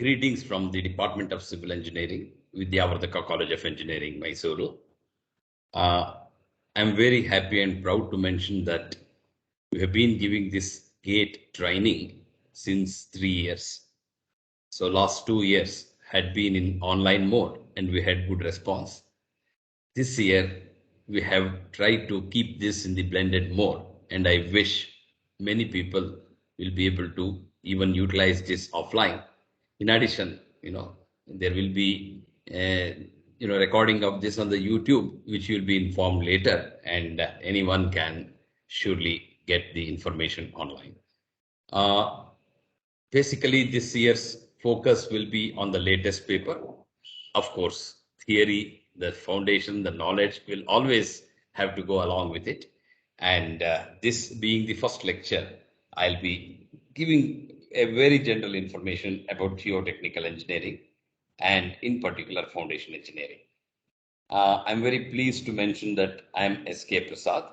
Greetings from the Department of Civil Engineering, Vidyavardhaka College of Engineering, Mysuru. I'm very happy and proud to mention that we have been giving this GATE training since 3 years. So last 2 years had been in online mode and we had good response. This year we have tried to keep this in the blended mode, and I wish many people will be able to even utilize this offline. In addition, there will be recording of this on the YouTube, which will be informed later, and anyone can surely get the information online. Uh, Basically, this year's focus will be on the latest paper. Of course, theory, the foundation, the knowledge will always have to go along with it. And this being the first lecture, I'll be giving a very general information about geotechnical engineering and in particular foundation engineering. I'm very pleased to mention that I'm S.K. Prasad,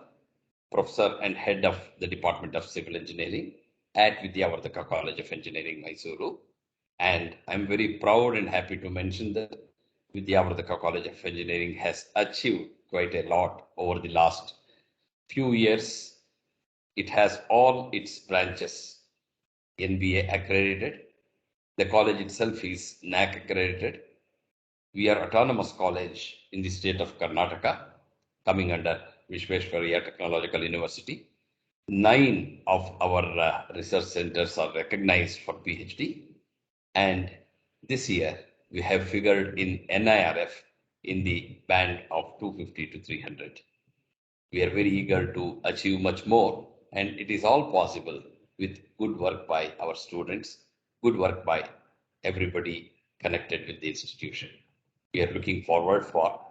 Professor and Head of the Department of Civil Engineering at Vidyavardhaka College of Engineering, Mysuru. And I'm very proud and happy to mention that Vidyavardhaka College of Engineering has achieved quite a lot over the last few years. It has all its branches NBA accredited. The college itself is NAC accredited. We are autonomous college in the state of Karnataka, coming under Vishweshwaraya Technological University. 9 of our research centers are recognized for PhD. And this year, we have figured in NIRF in the band of 250 to 300. We are very eager to achieve much more, and it is all possible with good work by our students, good work by everybody connected with the institution. We are looking forward for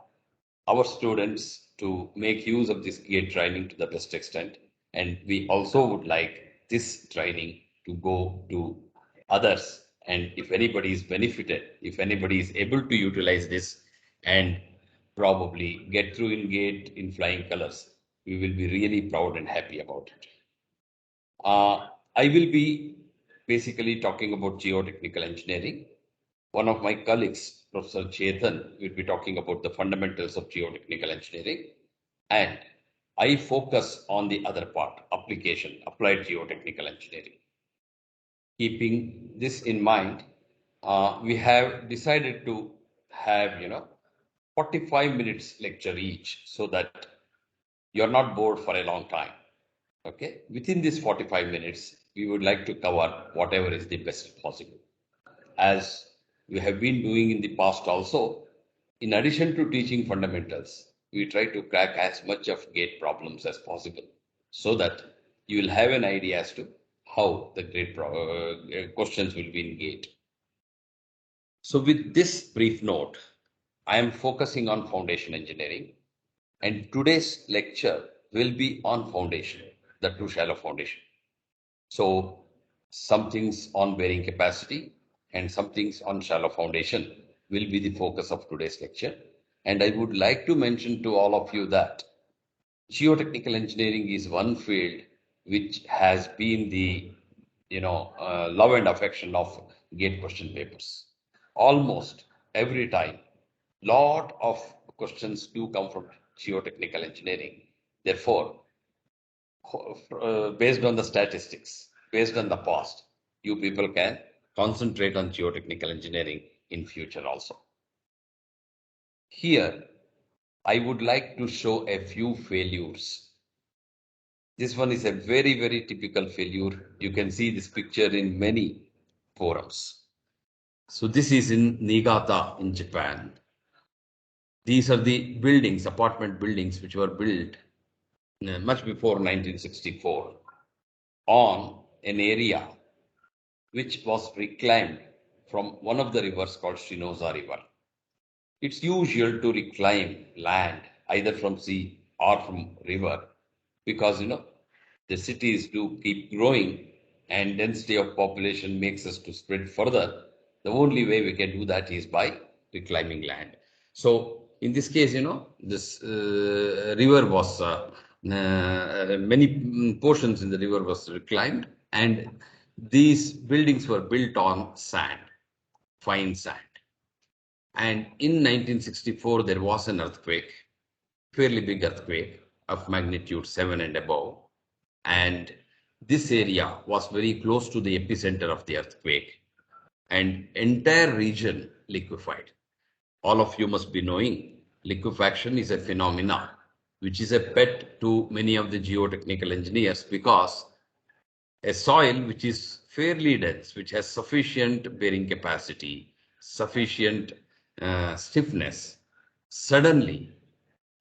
our students to make use of this GATE training to the best extent. And we also would like this training to go to others. And if anybody is benefited, if anybody is able to utilize this and probably get through in GATE in flying colors, we will be really proud and happy about it. I will be basically talking about geotechnical engineering. One of my colleagues, Professor Chetan, will be talking about the fundamentals of geotechnical engineering. And I focus on the other part, application, applied geotechnical engineering. Keeping this in mind, we have decided to have, 45 minutes lecture each so that you're not bored for a long time. Okay. Within this 45 minutes, we would like to cover whatever is the best possible. As we have been doing in the past also, in addition to teaching fundamentals, we try to crack as much of GATE problems as possible so that you will have an idea as to how the questions will be in GATE. So with this brief note, I am focusing on foundation engineering, and today's lecture will be on foundation, the too shallow foundation. So some things on bearing capacity and some things on shallow foundation will be the focus of today's lecture. And I would like to mention to all of you that geotechnical engineering is one field which has been the love and affection of GATE question papers. Almost every time, lot of questions do come from geotechnical engineering. Therefore, based on the statistics, based on the past, you people can concentrate on geotechnical engineering in future also. Here, I would like to show a few failures. This one is a very, very typical failure. You can see this picture in many forums. So this is in Niigata in Japan. These are the buildings, apartment buildings, which were built much before 1964 on an area which was reclaimed from one of the rivers called Shinoza River. It's usual to reclaim land either from sea or from river because the cities do keep growing and density of population makes us to spread further. The only way we can do that is by reclaiming land. So in this case, this river was many portions in the river was reclaimed, and these buildings were built on sand. fine sand. And in 1964, there was an earthquake, fairly big earthquake of magnitude 7 and above. And this area was very close to the epicenter of the earthquake, and entire region liquefied. All of you must be knowing liquefaction is a phenomena which is a pet to many of the geotechnical engineers, because a soil which is fairly dense, which has sufficient bearing capacity, sufficient stiffness, suddenly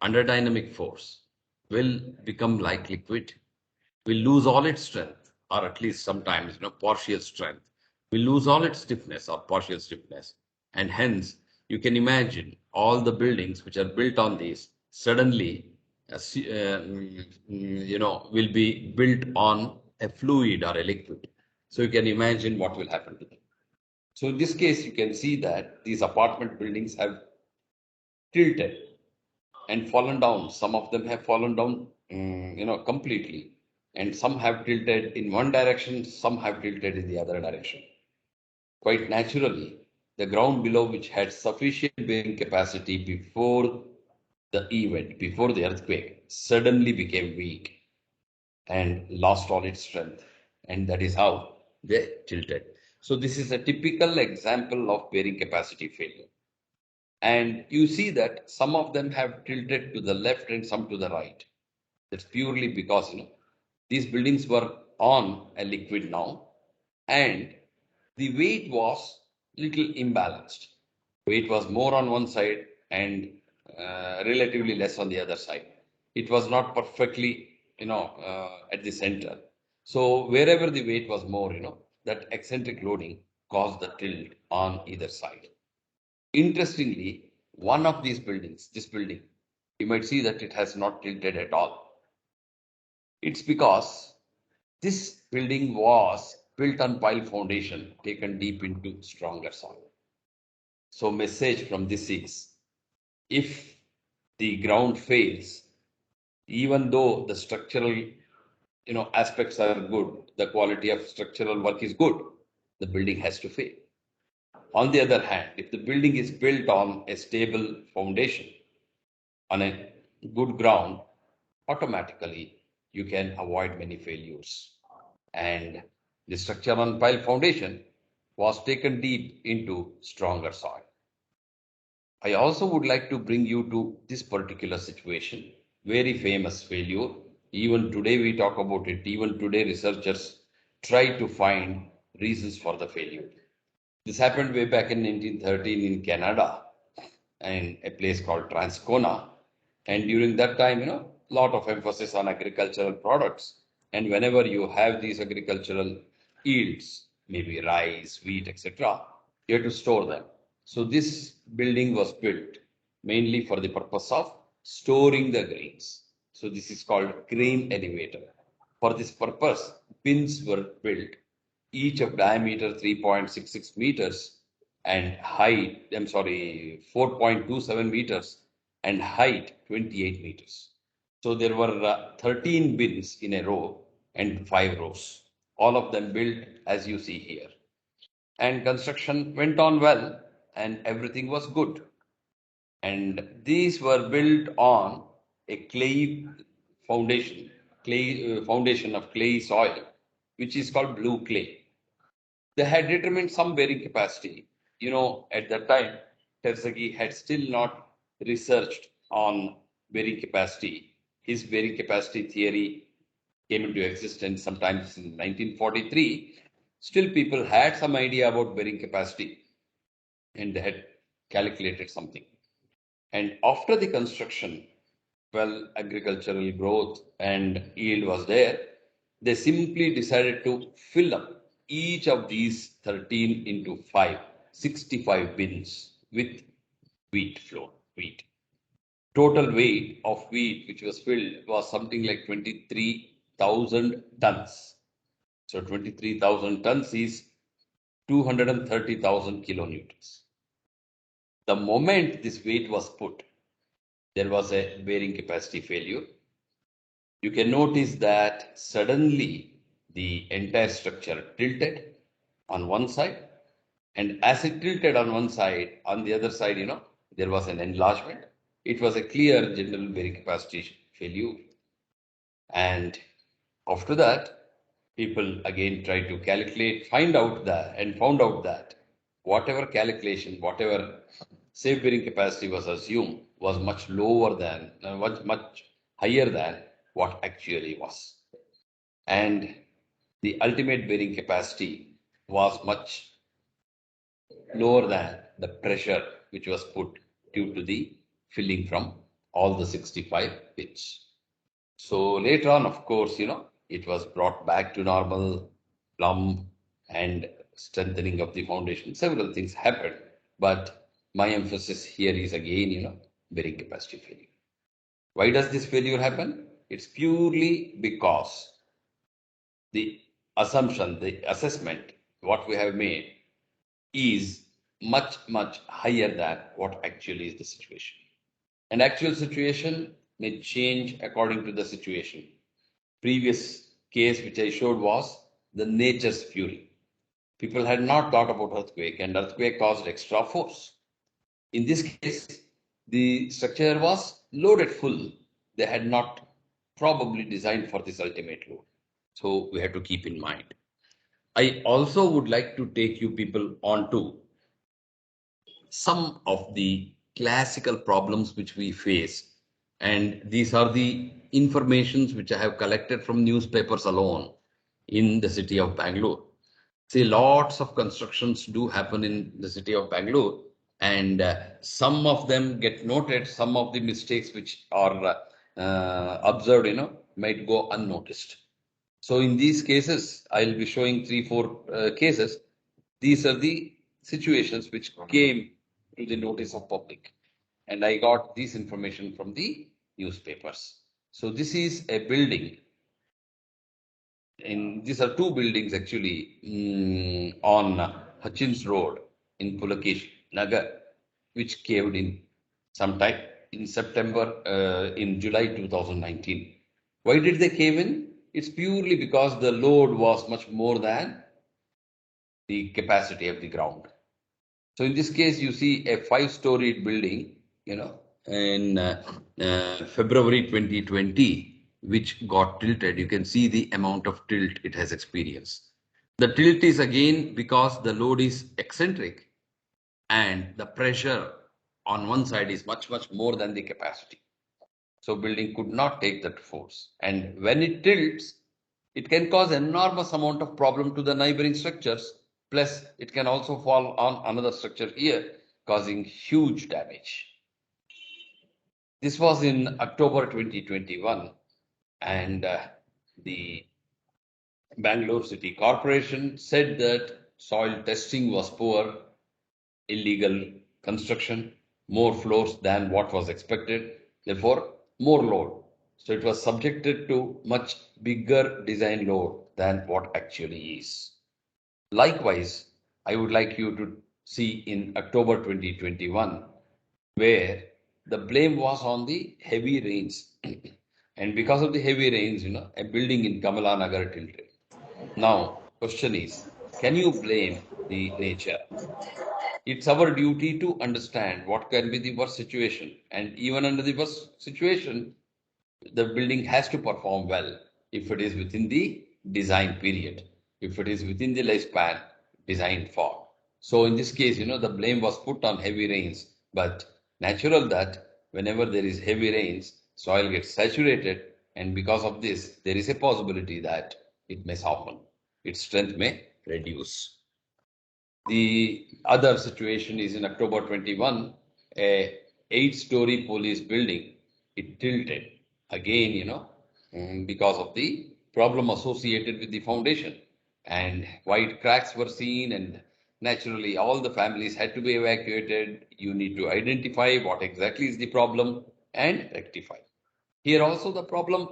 under dynamic force will become like liquid, will lose all its strength, or at least sometimes, partial strength, will lose all its stiffness or partial stiffness. And hence, you can imagine all the buildings which are built on these suddenly, will be built on a fluid or a liquid. So you can imagine what will happen to them. So in this case, you can see that these apartment buildings have tilted and fallen down. Some of them have fallen down, completely, and some have tilted in one direction, some have tilted in the other direction. Quite naturally, the ground below, which had sufficient bearing capacity before the event, before the earthquake, suddenly became weak and lost all its strength, and that is how they tilted. So this is a typical example of bearing capacity failure. And you see that some of them have tilted to the left and some to the right. That's purely because these buildings were on a liquid now, and the weight was little imbalanced. Weight was more on one side and relatively less on the other side. It was not perfectly at the center. So wherever the weight was more, that eccentric loading caused the tilt on either side. Interestingly, one of these buildings, this building, you might see that it has not tilted at all. It's because this building was built on pile foundation taken deep into stronger soil. So message from this is, if the ground fails, even though the structural aspects are good, the quality of structural work is good, the building has to fail. On the other hand, if the building is built on a stable foundation, on a good ground, automatically you can avoid many failures. And the structure on pile foundation was taken deep into stronger soil. I also would like to bring you to this particular situation, very famous failure. Even today we talk about it. Even today researchers try to find reasons for the failure. This happened way back in 1913 in Canada, and a place called Transcona. And during that time, lot of emphasis on agricultural products. And whenever you have these agricultural yields, maybe rice, wheat, etc., you have to store them. So this building was built mainly for the purpose of storing the grains. So this is called grain elevator. For this purpose, bins were built, each of diameter 3.66 meters and height, 4.27 meters and height 28 meters. So there were 13 bins in a row and 5 rows, all of them built as you see here. And construction went on well and everything was good. And these were built on a clay foundation, foundation of clay soil, which is called blue clay. They had determined some bearing capacity. At that time, Terzaghi had still not researched on bearing capacity. His bearing capacity theory came into existence sometimes in 1943. Still, people had some idea about bearing capacity and they had calculated something. And after the construction, well, agricultural growth and yield was there, they simply decided to fill up each of these 13 into 5, 65 bins with wheat. Total weight of wheat which was filled was something like 23,000 tons. So 23,000 tons is 230,000 kilonewtons. The moment this weight was put, there was a bearing capacity failure. You can notice that suddenly the entire structure tilted on one side And as it tilted on one side, on the other side, there was an enlargement. It was a clear general bearing capacity failure. And after that, people again tried to calculate, found out that whatever calculation, whatever safe bearing capacity was assumed was much lower than, much higher than what actually was. And the ultimate bearing capacity was much lower than the pressure which was put due to the filling from all the 65 pits. So later on, of course, it was brought back to normal, plumb, and strengthening of the foundation. Several things happened, but my emphasis here is again, bearing capacity failure. Why does this failure happen? It's purely because the assumption, the assessment, what we have made is much, much higher than what actually is the situation. And actual situation may change according to the situation. Previous case which I showed was the nature's fury. People had not thought about earthquake, and earthquake caused extra force. In this case, the structure was loaded full. They had not probably designed for this ultimate load. So we have to keep in mind. I also would like to take you people on to some of the classical problems which we face. And these are the informations which I have collected from newspapers alone in the city of Bangalore. See, lots of constructions do happen in the city of Bangalore, and some of them get noted, some of the mistakes which are observed, might go unnoticed. So in these cases, I'll be showing three, four cases. These are the situations which came to the notice of public. And I got this information from the newspapers. So this is a building. These are two buildings actually on Hutchins Road in Pulakesh, Nagar, which caved in sometime in in July 2019. Why did they cave in? It's purely because the load was much more than the capacity of the ground. So in this case, you see a five-storied building, in February 2020, which got tilted. You can see the amount of tilt it has experienced. The tilt is again because the load is eccentric and the pressure on one side is much, much more than the capacity. So building could not take that force. And when it tilts, it can cause enormous amount of problem to the neighboring structures. Plus, it can also fall on another structure here, causing huge damage. This was in October 2021, and the Bangalore City Corporation said that soil testing was poor, illegal construction, more floors than what was expected, therefore more load. So it was subjected to much bigger design load than what actually is. Likewise, I would like you to see in October 2021, where the blame was on the heavy rains. And because of the heavy rains, a building in Kamala Nagar tilted. Now, question is, can you blame the nature? It's our duty to understand what can be the worst situation. And even under the worst situation, the building has to perform well if it is within the design period, if it is within the lifespan designed for. So in this case, the blame was put on heavy rains, but natural that whenever there is heavy rains, soil gets saturated, and because of this, there is a possibility that it may soften, its strength may reduce. The other situation is in October 21, a eight-story police building, it tilted again, because of the problem associated with the foundation. And white cracks were seen, and naturally all the families had to be evacuated. You need to identify what exactly is the problem and rectify. Here also the problem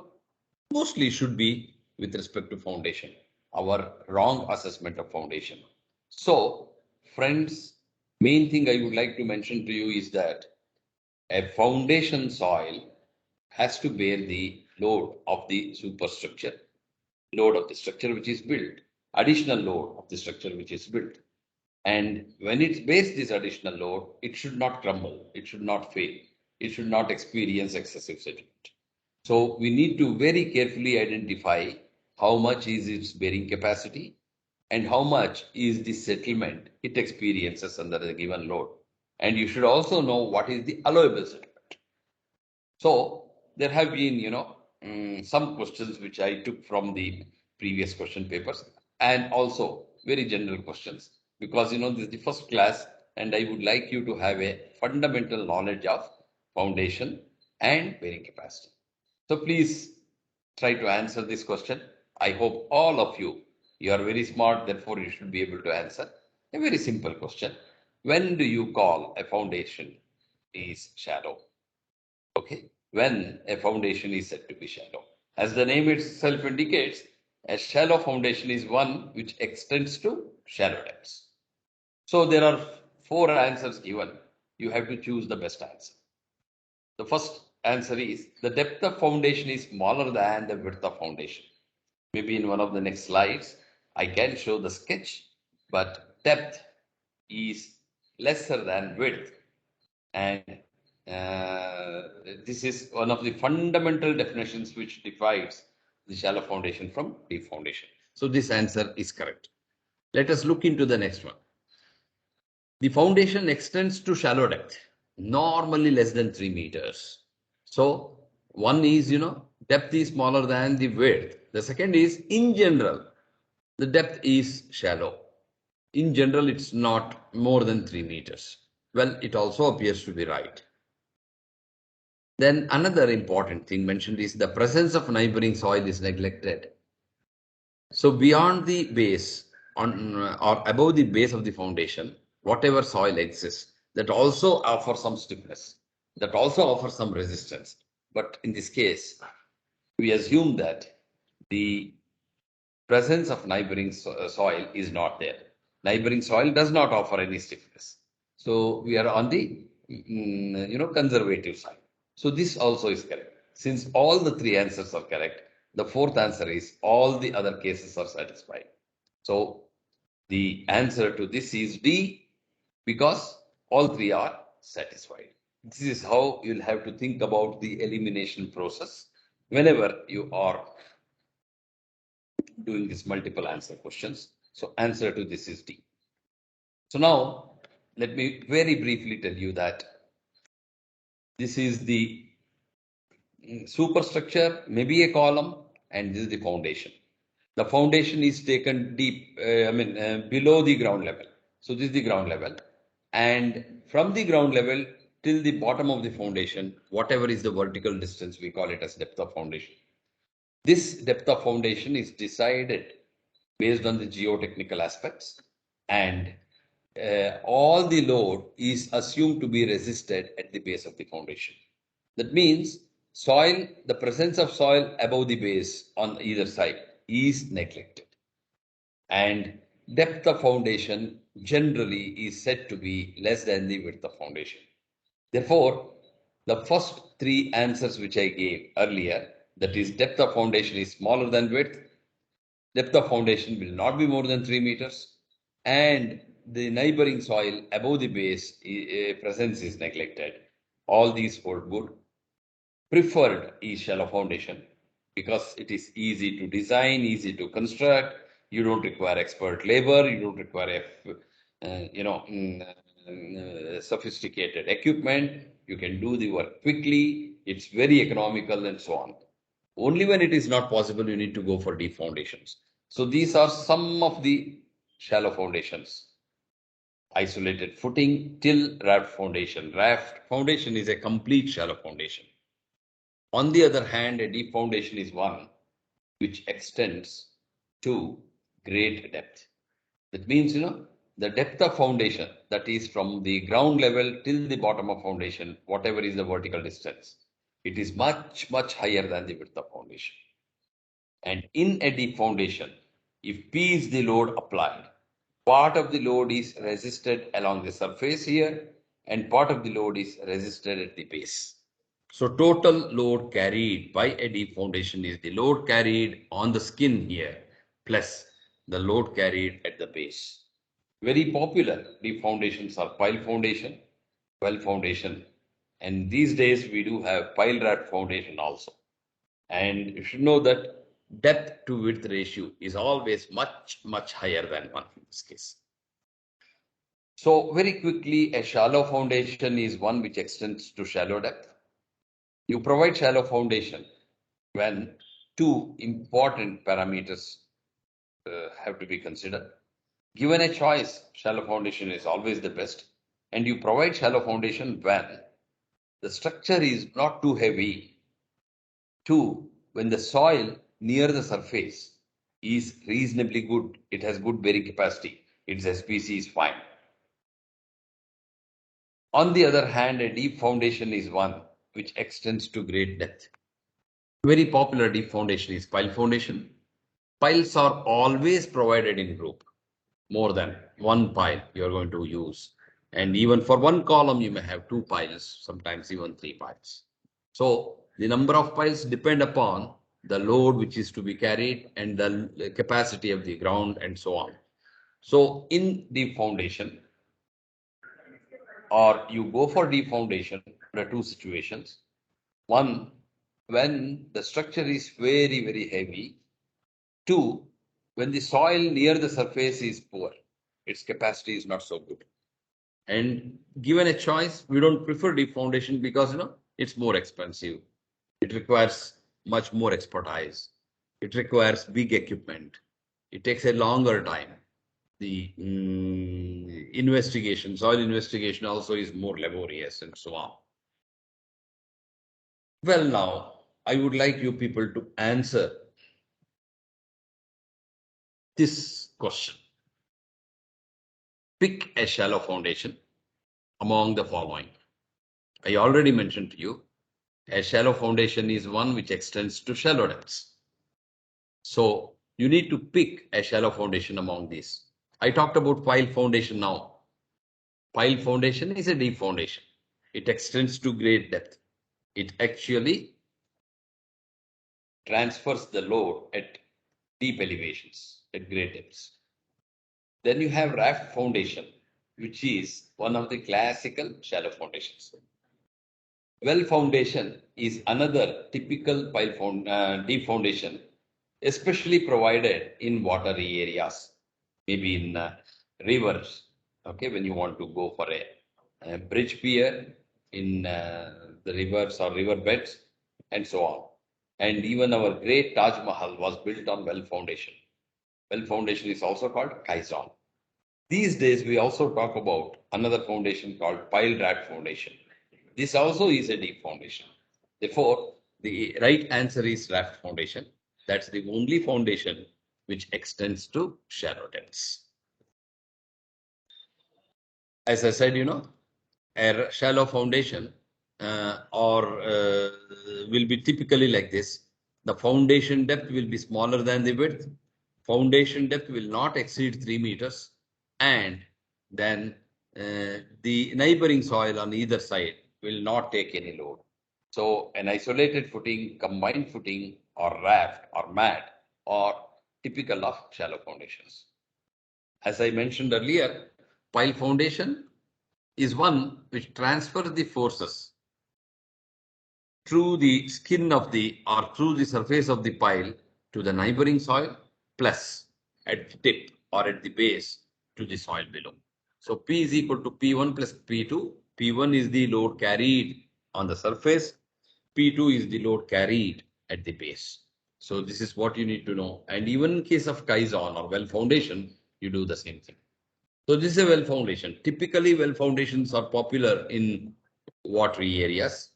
mostly should be with respect to foundation, our wrong assessment of foundation. So, friends, main thing I would like to mention to you is that a foundation soil has to bear the load of the superstructure, load of the structure which is built, additional load of the structure which is built. And when it's based this additional load, it should not crumble, it should not fail, it should not experience excessive settlement. So we need to very carefully identify how much is its bearing capacity and how much is the settlement it experiences under the given load. And you should also know what is the allowable settlement. So there have been, some questions which I took from the previous question papers and also very general questions because, this is the first class and I would like you to have a fundamental knowledge of foundation and bearing capacity. So please try to answer this question. I hope all of you are very smart, therefore you should be able to answer a very simple question. When do you call a foundation is shallow? Okay, when a foundation is said to be shallow. As the name itself indicates, a shallow foundation is one which extends to shallow depths. So there are four answers given. You have to choose the best answer. The first answer is the depth of foundation is smaller than the width of foundation. Maybe in one of the next slides, I can show the sketch, but depth is lesser than width. And this is one of the fundamental definitions which divides the shallow foundation from deep foundation. So this answer is correct. Let us look into the next one. The foundation extends to shallow depth, normally less than 3 meters. So one is, depth is smaller than the width. The second is, in general, the depth is shallow. In general, it's not more than 3 meters. Well, it also appears to be right. Then another important thing mentioned is the presence of neighboring soil is neglected. So beyond the base or above the base of the foundation, whatever soil exists, that also offers some stiffness, that also offers some resistance. But in this case, we assume that the presence of neighboring soil is not there. Neighboring soil does not offer any stiffness. So we are on the conservative side. So this also is correct. Since all the three answers are correct, the fourth answer is all the other cases are satisfied. So the answer to this is D because all three are satisfied. This is how you'll have to think about the elimination process whenever you are doing these multiple answer questions. So answer to this is D. So now let me very briefly tell you that this is the superstructure, maybe a column, and this is the foundation. The foundation is taken deep, below the ground level. So this is the ground level. And from the ground level till the bottom of the foundation, whatever is the vertical distance, we call it as depth of foundation. This depth of foundation is decided based on the geotechnical aspects and all the load is assumed to be resisted at the base of the foundation. That means soil, the presence of soil above the base on either side is neglected. And depth of foundation generally is said to be less than the width of foundation. Therefore, the first three answers which I gave earlier, that is depth of foundation is smaller than width, depth of foundation will not be more than 3 meters, and the neighboring soil above the base presence is neglected. All these hold good. Preferred is shallow foundation because it is easy to design, easy to construct. You don't require expert labor. You don't require, sophisticated equipment. You can do the work quickly. It's very economical and so on. Only when it is not possible, you need to go for deep foundations. So these are some of the shallow foundations. Isolated footing till raft foundation. Raft foundation is a complete shallow foundation. On the other hand, a deep foundation is one which extends to great depth. That means, the depth of foundation, that is from the ground level till the bottom of foundation, whatever is the vertical distance, it is much, much higher than the width of foundation. And in a deep foundation, if P is the load applied, part of the load is resisted along the surface here, and part of the load is resisted at the base. So total load carried by a deep foundation is the load carried on the skin here plus the load carried at the base. Very popular deep foundations are pile foundation, well foundation, and these days we do have pile raft foundation also. And you should know that depth to width ratio is always much higher than one in this case. So very quickly, a shallow foundation is one which extends to shallow depth. You provide shallow foundation when two important parameters have to be considered. Given a choice, shallow foundation is always the best. And you provide shallow foundation when the structure is not too heavy. Two, when the soil near the surface is reasonably good, it has good bearing capacity, its SPC is fine. On the other hand, a deep foundation is one which extends to great depth. Very popular deep foundation is pile foundation. Piles are always provided in group. More than one pile you are going to use. And even for one column, you may have two piles, sometimes even three piles. So the number of piles depend upon the load which is to be carried and the capacity of the ground and so on. So in deep foundation, or you go for deep foundation, there are two situations. One, when the structure is very heavy. Two, when the soil near the surface is poor, its capacity is not so good. And given a choice, we don't prefer deep foundation because it's more expensive. It requires much more expertise. It requires big equipment. It takes a longer time. The investigation, soil investigation also is more laborious and so on. Well, now I would like you people to answer this question. Pick a shallow foundation among the following. I already mentioned to you, a shallow foundation is one which extends to shallow depths. So you need to pick a shallow foundation among these. I talked about pile foundation now. Pile foundation is a deep foundation. It extends to great depth. It actually transfers the load at deep elevations, at great depths. Then you have raft foundation, which is one of the classical shallow foundations. Well foundation is another typical deep foundation, especially provided in watery areas, maybe in rivers. Okay, when you want to go for a bridge pier in the rivers or river beds and so on. And even our great Taj Mahal was built on well foundation. Well foundation is also called Kaizon. These days, we also talk about another foundation called pile raft foundation. This also is a deep foundation. Therefore, the right answer is raft foundation. That's the only foundation which extends to shallow depths. As I said, a shallow foundation will be typically like this. The foundation depth will be smaller than the width. Foundation depth will not exceed 3 meters. And then the neighboring soil on either side will not take any load. So an isolated footing, combined footing, or raft or mat are typical of shallow foundations. As I mentioned earlier, pile foundation is one which transfers the forces through the skin of the or through the surface of the pile to the neighboring soil plus at the tip or at the base to the soil below. So P is equal to P1 plus P2. P1 is the load carried on the surface. P2 is the load carried at the base. So this is what you need to know. And even in case of Kaizon or well foundation, you do the same thing. So this is a well foundation. Typically, well foundations are popular in watery areas.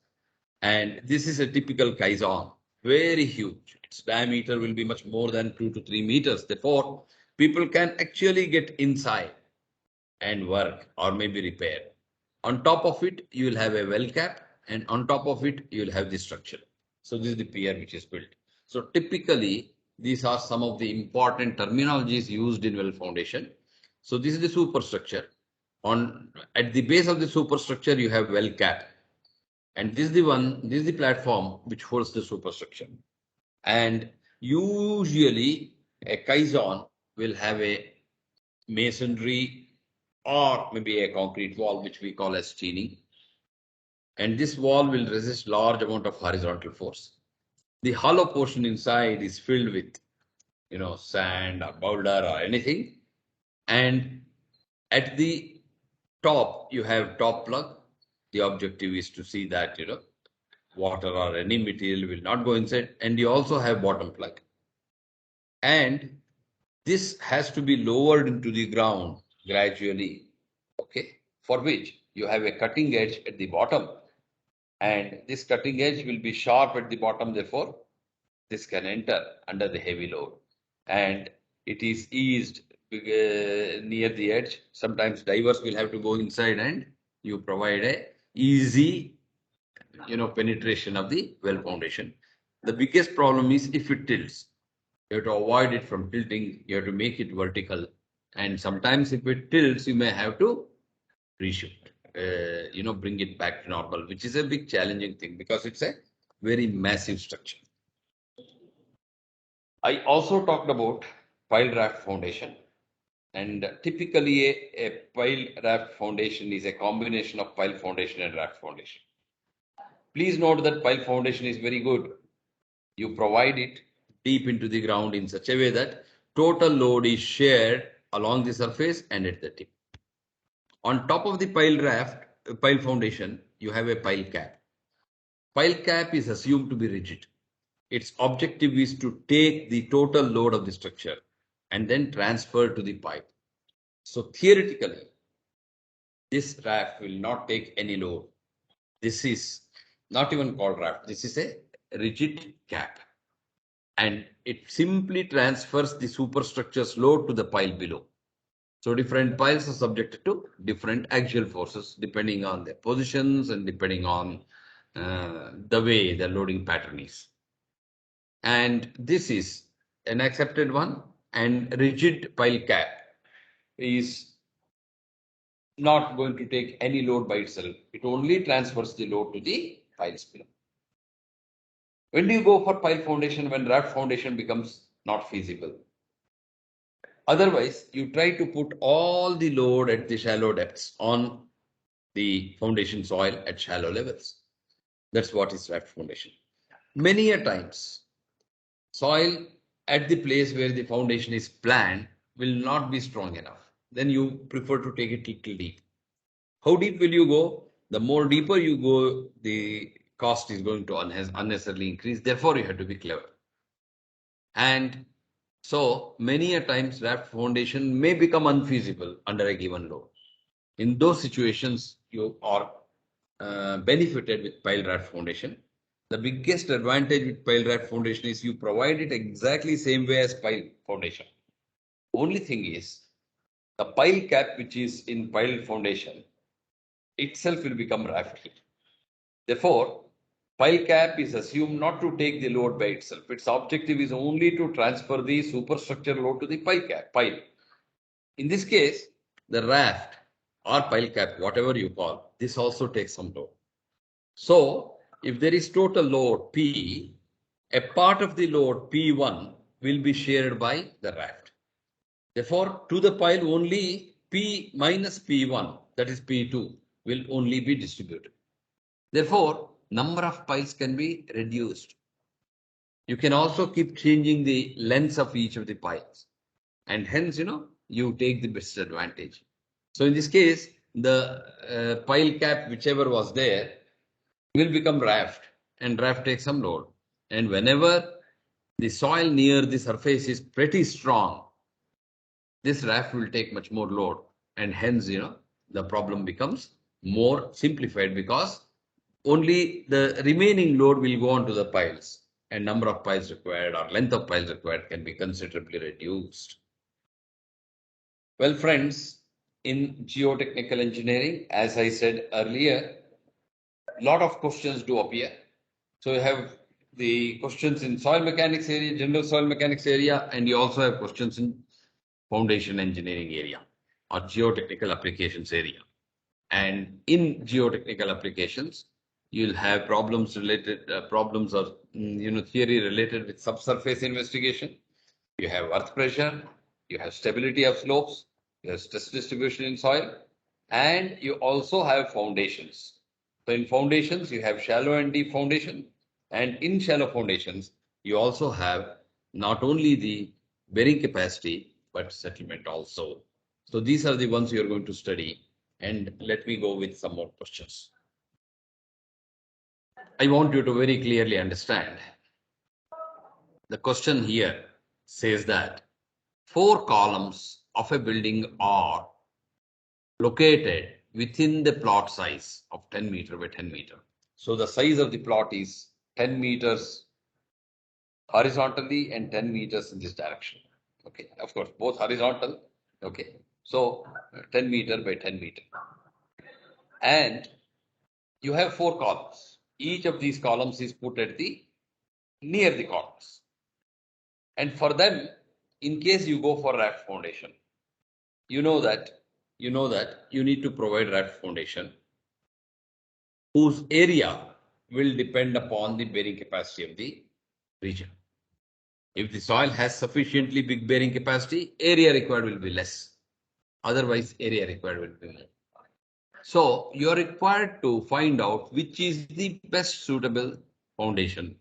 And this is a typical Kaizon, very huge. Its diameter will be much more than 2 to 3 meters. Therefore, people can actually get inside and work or maybe repair. On top of it, you will have a well cap, and on top of it, you will have the structure. So this is the pier which is built. So typically, these are some of the important terminologies used in well foundation. So this is the superstructure. At the base of the superstructure, you have well cap. And this is the platform which holds the superstructure. And usually a Kaizon will have a masonry or maybe a concrete wall, which we call as steening. And this wall will resist large amount of horizontal force. The hollow portion inside is filled with, sand or boulder or anything. And at the top, you have top plug. The objective is to see that, water or any material will not go inside. And you also have bottom plug. And this has to be lowered into the ground gradually, okay, for which you have a cutting edge at the bottom. And this cutting edge will be sharp at the bottom, therefore, this can enter under the heavy load. And it is eased near the edge. Sometimes divers will have to go inside and you provide a easy, penetration of the well foundation. The biggest problem is if it tilts. You have to avoid it from tilting. You have to make it vertical. And sometimes if it tilts, you may have to reshift, bring it back to normal, which is a big challenging thing because it's a very massive structure. I also talked about pile raft foundation. And typically a pile raft foundation is a combination of pile foundation and raft foundation. Please note that pile foundation is very good. You provide it deep into the ground in such a way that total load is shared along the surface and at the tip. On top of the pile foundation, you have a pile cap. Pile cap is assumed to be rigid. Its objective is to take the total load of the structure and then transfer to the pipe. So theoretically, this raft will not take any load. This is not even called raft. This is a rigid cap. And it simply transfers the superstructure's load to the pile below. So different piles are subjected to different axial forces depending on their positions and depending on the way the loading pattern is. And this is an accepted one, and rigid pile cap is not going to take any load by itself. It only transfers the load to the piles below. When do you go for pile foundation? When raft foundation becomes not feasible. Otherwise, you try to put all the load at the shallow depths on the foundation soil at shallow levels. That's what is raft foundation. Many a times, soil at the place where the foundation is planned will not be strong enough. Then you prefer to take it little deep. How deep will you go? The more deeper you go, the cost is going to unnecessarily increase. Therefore, you have to be clever. And so many a times raft foundation may become unfeasible under a given load. In those situations, you are benefited with pile raft foundation. The biggest advantage with pile raft foundation is you provide it exactly same way as pile foundation. Only thing is the pile cap which is in pile foundation itself will become rafted. Therefore, pile cap is assumed not to take the load by itself. Its objective is only to transfer the superstructure load to the pile. In this case, the raft or pile cap, whatever you call, this also takes some load. So, if there is total load P, a part of the load P1 will be shared by the raft. Therefore, to the pile only P minus P1, that is P2, will only be distributed. Therefore, number of piles can be reduced. You can also keep changing the lengths of each of the piles. And hence, you take the best advantage. So in this case, the pile cap, whichever was there, will become raft, and raft takes some load. And whenever the soil near the surface is pretty strong, this raft will take much more load, and hence, the problem becomes more simplified because only the remaining load will go onto the piles, and number of piles required or length of piles required can be considerably reduced. Well, friends, in geotechnical engineering, as I said earlier, a lot of questions do appear. So you have the questions in soil mechanics area, general soil mechanics area, and you also have questions in foundation engineering area or geotechnical applications area. And in geotechnical applications, you'll have problems related, problems of, theory related with subsurface investigation. You have earth pressure, you have stability of slopes, There's stress distribution in soil, and you also have foundations. So in foundations, you have shallow and deep foundation, and in shallow foundations, you also have not only the bearing capacity, but settlement also. So these are the ones you are going to study, and let me go with some more questions. I want you to very clearly understand. The question here says that four columns of a building are located within the plot size of 10 meter by 10 meter. So the size of the plot is 10 meters horizontally and 10 meters in this direction. Okay, of course, both horizontal. Okay, so 10 meter by 10 meter. And you have four columns. Each of these columns is put at the near the corners. And for them, in case you go for raft foundation, you know that you need to provide raft foundation whose area will depend upon the bearing capacity of the region. If the soil has sufficiently big bearing capacity, area required will be less. Otherwise, area required will be more. So you are required to find out which is the best suitable foundation.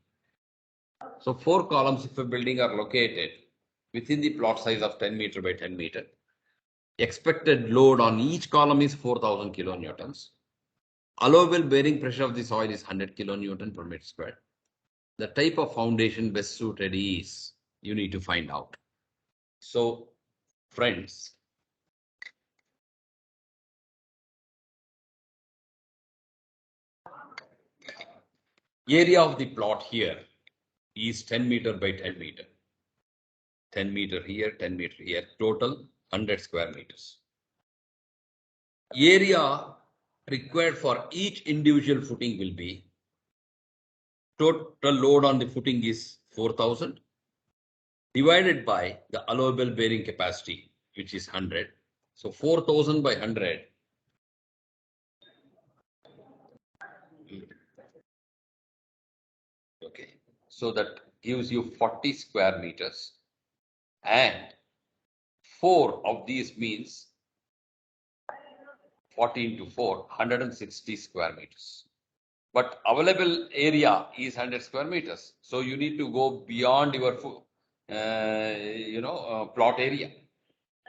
So four columns of a building are located within the plot size of 10 meter by 10 meter. Expected load on each column is 4,000 kilonewtons. Allowable bearing pressure of the soil is 100 kilonewton per meter squared. The type of foundation best suited is you need to find out. So, friends, area of the plot here is 10 meter by 10 meter. 10 meter here, 10 meter here, total 100 square meters. Area required for each individual footing will be total load on the footing is 4,000 divided by the allowable bearing capacity, which is 100. So 4,000 by 100. Okay, so that gives you 40 square meters, and 4 of these means 40 into 4, 160 square meters. But available area is 100 square meters. So you need to go beyond your plot area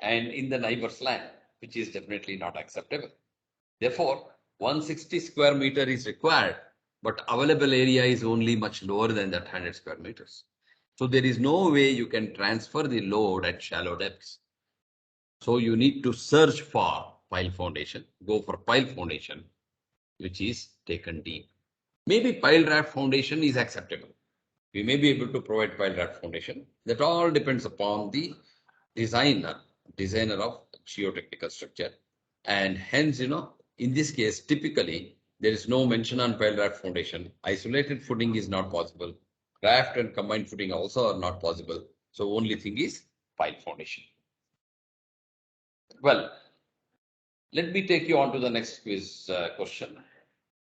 and in the neighbor's land, which is definitely not acceptable. Therefore, 160 square meter is required, but available area is only much lower than that 100 square meters. So there is no way you can transfer the load at shallow depths. So you need to search for pile foundation, go for pile foundation, which is taken deep. Maybe pile raft foundation is acceptable. We may be able to provide pile raft foundation. That all depends upon the designer of geotechnical structure. And hence, in this case, typically, there is no mention on pile raft foundation. Isolated footing is not possible. Raft and combined footing also are not possible. So only thing is pile foundation. Well, let me take you on to the next quiz question.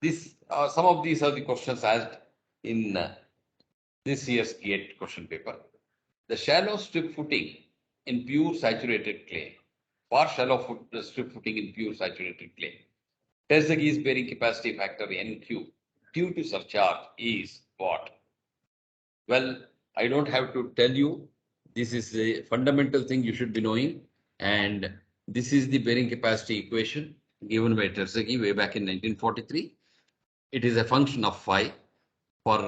Some of these are the questions asked in this year's GATE question paper. The shallow strip footing in pure saturated clay, for shallow strip footing in pure saturated clay, Terzaghi's bearing capacity factor NQ due to surcharge is what? Well, I don't have to tell you. This is a fundamental thing you should be knowing. And this is the bearing capacity equation given by Terzaghi way back in 1943. It is a function of phi. For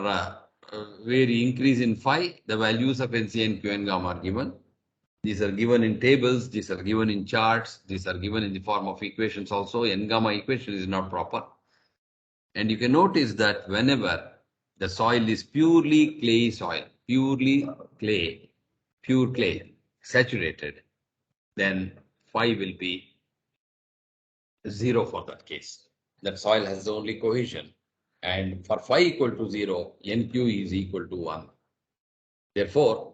where increase in phi, the values of NC and Q and gamma are given. These are given in tables, these are given in charts, these are given in the form of equations also. N gamma equation is not proper. And you can notice that whenever the soil is purely clay soil, pure clay, saturated, then phi will be 0 for that case. That soil has only cohesion. And for phi equal to 0, NQ is equal to 1. Therefore,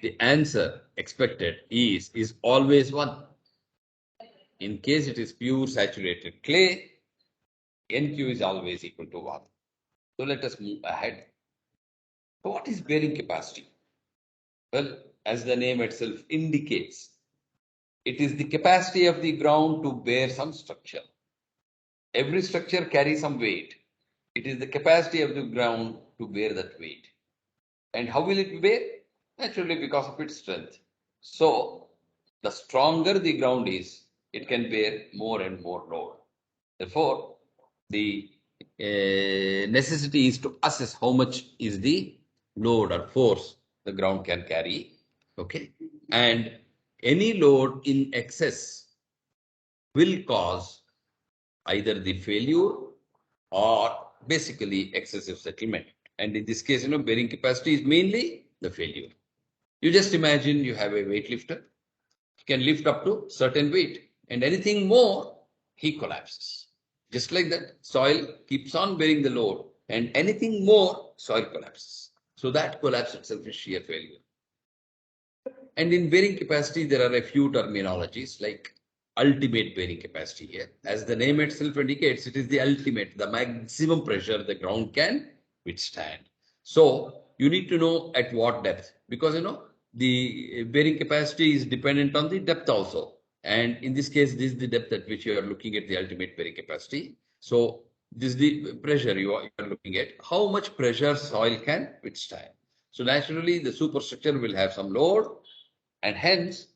the answer expected is always 1. In case it is pure saturated clay, NQ is always equal to 1. So let us move ahead. So what is bearing capacity? Well, as the name itself indicates, It is the capacity of the ground to bear some structure. Every structure carries some weight. It is the capacity of the ground to bear that weight. And how will it bear? Naturally, because of its strength. So, the stronger the ground is, it can bear more and more load. Therefore, the necessity is to assess how much is the load or force the ground can carry. Okay. And any load in excess will cause either the failure or basically excessive settlement. And in this case, bearing capacity is mainly the failure. You just imagine you have a weightlifter. He can lift up to certain weight, and anything more, he collapses. Just like that, soil keeps on bearing the load, and anything more, soil collapses. So that collapse itself is shear failure. And in bearing capacity, there are a few terminologies like ultimate bearing capacity here. As the name itself indicates, it is the ultimate, the maximum pressure the ground can withstand. So you need to know at what depth, because the bearing capacity is dependent on the depth also. And in this case, this is the depth at which you are looking at the ultimate bearing capacity. So this is the pressure you are looking at, how much pressure soil can withstand. So naturally, the superstructure will have some load, and hence,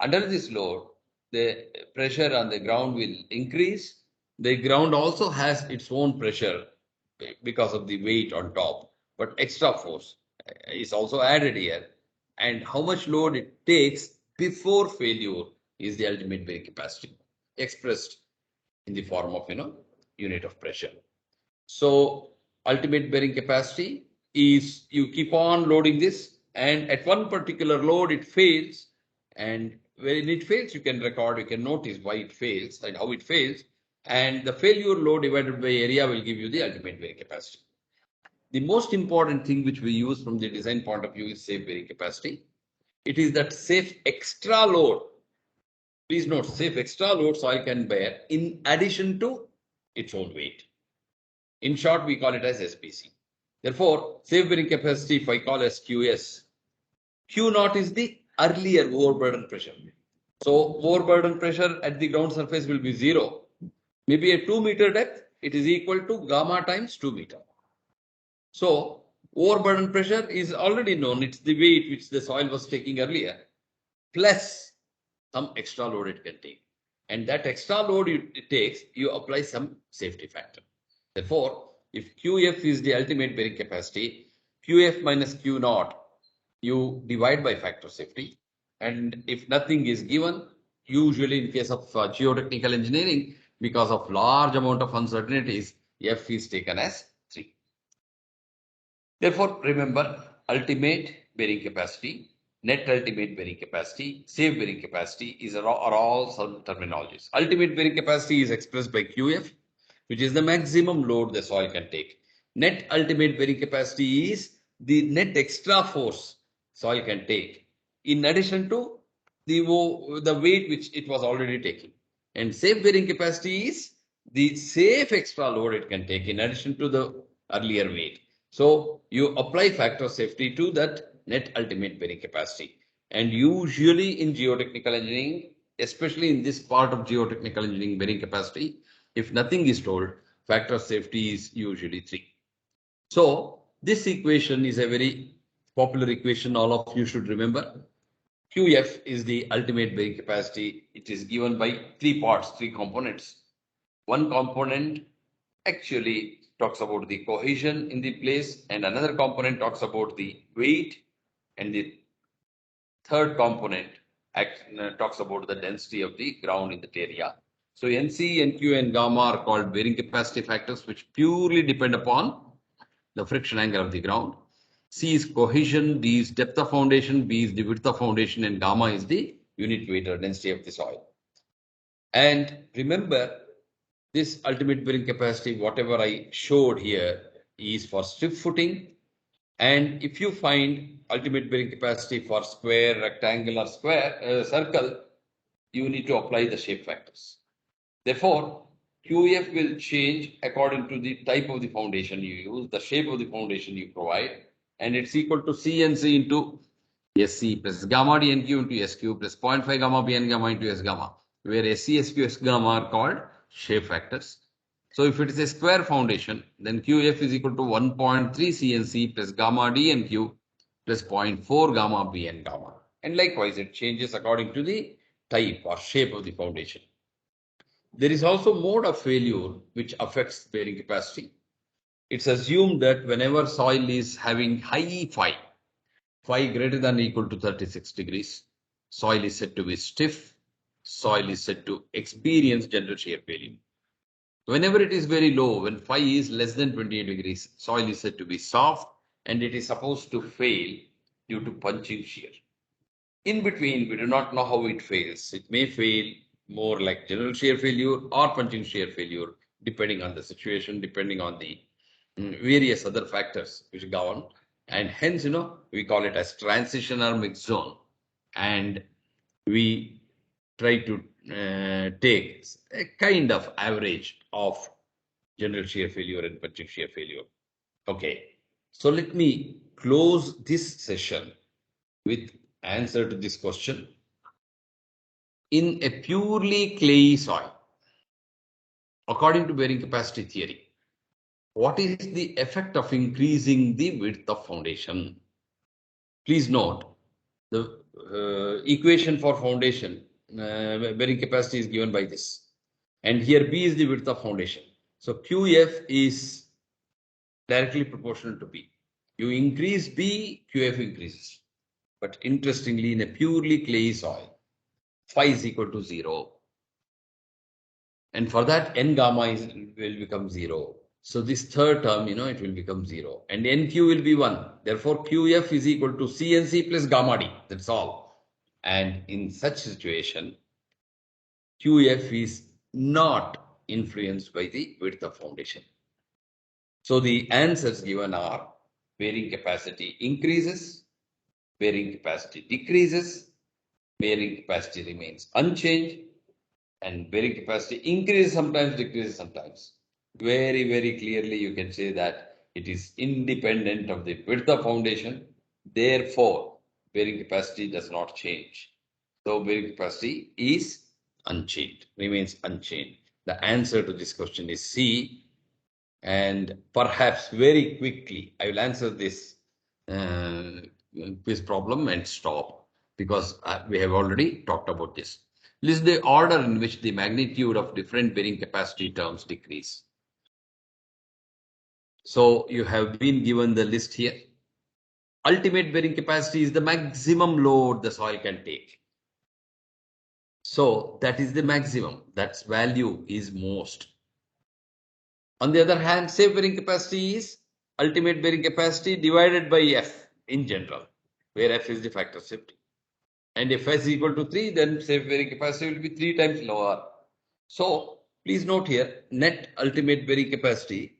under this load, the pressure on the ground will increase. The ground also has its own pressure because of the weight on top, but extra force is also added here. And how much load it takes before failure is the ultimate bearing capacity, expressed in the form of unit of pressure. So ultimate bearing capacity is you keep on loading this, and at one particular load it fails, and when it fails you can record, you can notice why it fails and how it fails, and the failure load divided by area will give you the ultimate bearing capacity. The most important thing which we use from the design point of view is safe bearing capacity. It is that safe extra load. Please note, safe extra load soil can bear in addition to its own weight. In short, we call it as SBC. Therefore, safe bearing capacity, if I call as QS, Q naught is the earlier overburden pressure. So, overburden pressure at the ground surface will be 0. Maybe a 2-meter depth, it is equal to gamma times 2 meter. So, overburden pressure is already known. It's the weight which the soil was taking earlier, plus some extra load it can take. And that extra load it takes, you apply some safety factor. Therefore, if QF is the ultimate bearing capacity, QF minus Q naught, you divide by factor safety. And if nothing is given, usually in case of geotechnical engineering, because of large amount of uncertainties, F is taken as 3. Therefore, remember, ultimate bearing capacity, net ultimate bearing capacity, safe bearing capacity are all some terminologies. Ultimate bearing capacity is expressed by QF, which is the maximum load the soil can take. Net ultimate bearing capacity is the net extra force soil can take in addition to the weight which it was already taking. And safe bearing capacity is the safe extra load it can take in addition to the earlier weight. So you apply factor safety to that net ultimate bearing capacity. And usually in geotechnical engineering, especially in this part of geotechnical engineering bearing capacity, if nothing is told, factor safety is usually 3. So this equation is a very popular equation all of you should remember. QF is the ultimate bearing capacity. It is given by 3 parts, 3 components. One component actually talks about the cohesion in the place, and another component talks about the weight, and the third component talks about the density of the ground in that area. So NC, NQ, and gamma are called bearing capacity factors, which purely depend upon the friction angle of the ground. C is cohesion, D is depth of foundation, B is the width of foundation, and gamma is the unit weight or density of the soil. And remember, this ultimate bearing capacity, whatever I showed here, is for strip footing. And if you find ultimate bearing capacity for square, rectangle, or circle, you need to apply the shape factors. Therefore, QF will change according to the type of the foundation you use, the shape of the foundation you provide, and it's equal to CNC into SC plus gamma d NQ into SQ plus 0.5 gamma BN gamma into S gamma, where SC, SQ, S gamma are called shape factors. So if it is a square foundation, then QF is equal to 1.3 CNC plus gamma D NQ plus 0.4 gamma BN gamma. And likewise, it changes according to the type or shape of the foundation. There is also mode of failure which affects bearing capacity. It's assumed that whenever soil is having high phi greater than or equal to 36 degrees, soil is said to be stiff, soil is said to experience general shear failure. Whenever it is very low, when phi is less than 28 degrees, soil is said to be soft and it is supposed to fail due to punching shear. In between, we do not know how it fails. It may fail more like general shear failure or punching shear failure, depending on the situation, depending on the various other factors which govern. And hence, we call it as transition or mixed zone. And we try to take a kind of average of general shear failure and punching shear failure. Okay, so let me close this session with answer to this question. In a purely clayey soil, according to bearing capacity theory, what is the effect of increasing the width of foundation? Please note, the equation for foundation bearing capacity is given by this. And here B is the width of foundation. So QF is directly proportional to B. You increase B, QF increases. But interestingly, in a purely clayey soil, phi is equal to 0. And for that, n gamma will become 0. So this third term, it will become 0. And NQ will be 1. Therefore, QF is equal to CNC plus gamma D. That's all. And in such situation, QF is not influenced by the width of foundation. So the answers given are bearing capacity increases, bearing capacity decreases, bearing capacity remains unchanged, and bearing capacity increases sometimes, decreases sometimes. Very, very clearly you can say that it is independent of the width of foundation. Therefore, bearing capacity does not change. So bearing capacity is unchanged, remains unchanged. The answer to this question is C. And perhaps very quickly, I will answer this problem and stop because we have already talked about this. List the order in which the magnitude of different bearing capacity terms decrease. So you have been given the list here. Ultimate bearing capacity is the maximum load the soil can take. So that is the maximum. That value is most. On the other hand, safe bearing capacity is ultimate bearing capacity divided by F in general, where F is the factor of safety. And if S is equal to 3, then safe bearing capacity will be 3 times lower. So please note here, net ultimate bearing capacity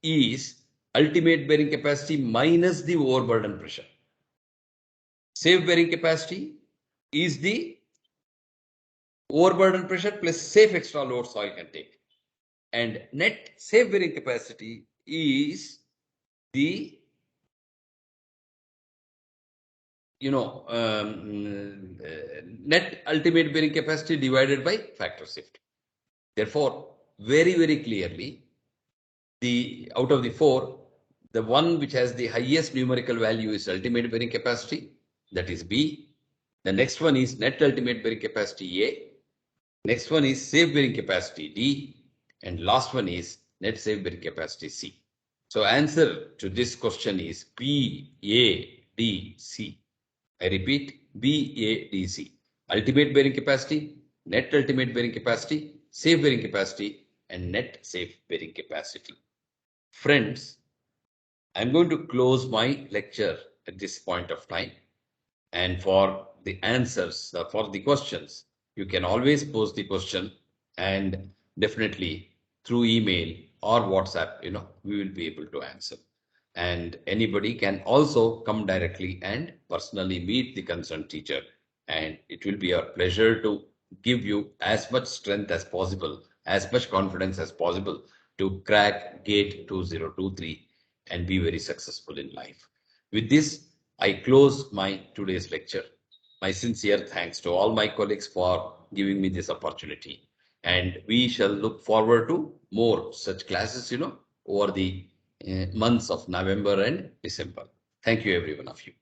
is ultimate bearing capacity minus the overburden pressure. Safe bearing capacity is the overburden pressure plus safe extra load soil can take. And net safe bearing capacity is the net ultimate bearing capacity divided by factor safety. Therefore, very, very clearly, out of the 4, the one which has the highest numerical value is ultimate bearing capacity, that is B. The next one is net ultimate bearing capacity A. Next one is safe bearing capacity D. And last one is net safe bearing capacity C. So answer to this question is B, A, D, C. I repeat, B, A, D, C. Ultimate bearing capacity, net ultimate bearing capacity, safe bearing capacity, and net safe bearing capacity. Friends, I'm going to close my lecture at this point of time. And for the answers, for the questions, you can always post the question and definitely through email or WhatsApp, we will be able to answer. And anybody can also come directly and personally meet the concerned teacher. And it will be our pleasure to give you as much strength as possible, as much confidence as possible to crack GATE 2023 and be very successful in life. With this, I close my today's lecture. My sincere thanks to all my colleagues for giving me this opportunity. And we shall look forward to more such classes, over the months of November and December. Thank you, every one of you.